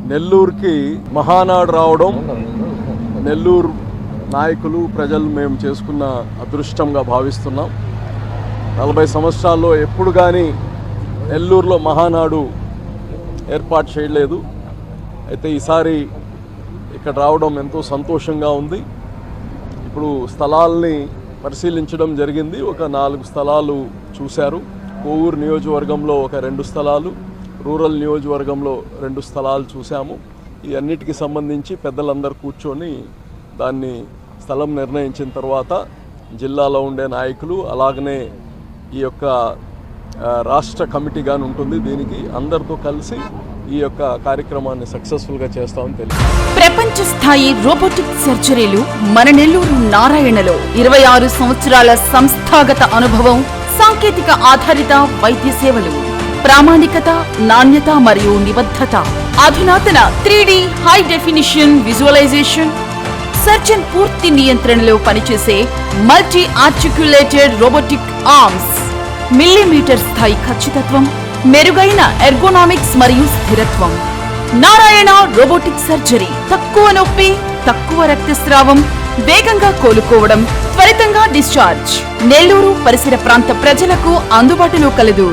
నెల్లూరుకి మహానాడు రావడం నెల్లూరు నాయకులు ప్రజలు మేము చేసుకున్న అదృష్టంగా భావిస్తున్నాం. 40 సంవత్సరాల్లో ఎప్పుడు కానీ నెల్లూరులో మహానాడు ఏర్పాటు చేయలేదు. అయితే ఈసారి ఇక్కడ రావడం ఎంతో సంతోషంగా ఉంది. ఇప్పుడు స్థలాల్ని పరిశీలించడం జరిగింది. ఒక 4 స్థలాలు చూశారు. కోవూరు నియోజకవర్గంలో ఒక 2 స్థలాలు, రూరల్ నియోజకవర్గంలో 2 స్థలాలు చూసాము. ఈ అన్నిటికీ సంబంధించి పెద్దలందరూ కూర్చొని దాన్ని స్థలం నిర్ణయించిన తర్వాత జిల్లాలో ఉండే నాయకులు అలాగనే ఈ యొక్క రాష్ట్ర కమిటీ గాని ఉంటుంది, దీనికి అందరితో కలిసి ఈ యొక్క కార్యక్రమాన్ని సక్సెస్ఫుల్గా చేస్తామని తెలియదు. ప్రపంచ స్థాయి రోబోటిక్ సర్జరీలు మన నెల్లూరు నారాయణలో 26 సంవత్సరాల సంస్థాగత అనుభవం, సాంకేతిక ఆధారిత వైద్య సేవలు, ప్రామాణికత, నాణ్యత మరియు నిబద్ధత, అధునాతన 3D high definition visualisation, surgeon పూర్తి నియంత్రణలో పనిచేసే multi articulated robotic arms, millimetre స్థాయి ఖచ్చితత్వం, మెరుగైన ఎర్గోనామిక్స్ మరియు స్థిరత్వం. నారాయణ రోబోటిక్ సర్జరీ తక్కువ నొప్పి, తక్కువ రక్తస్రావం, వేగంగా కోలుకోవడం, త్వరితంగా డిశ్చార్జ్. నెల్లూరు పరిసర ప్రాంత ప్రజలకు అందుబాటులో కలదు.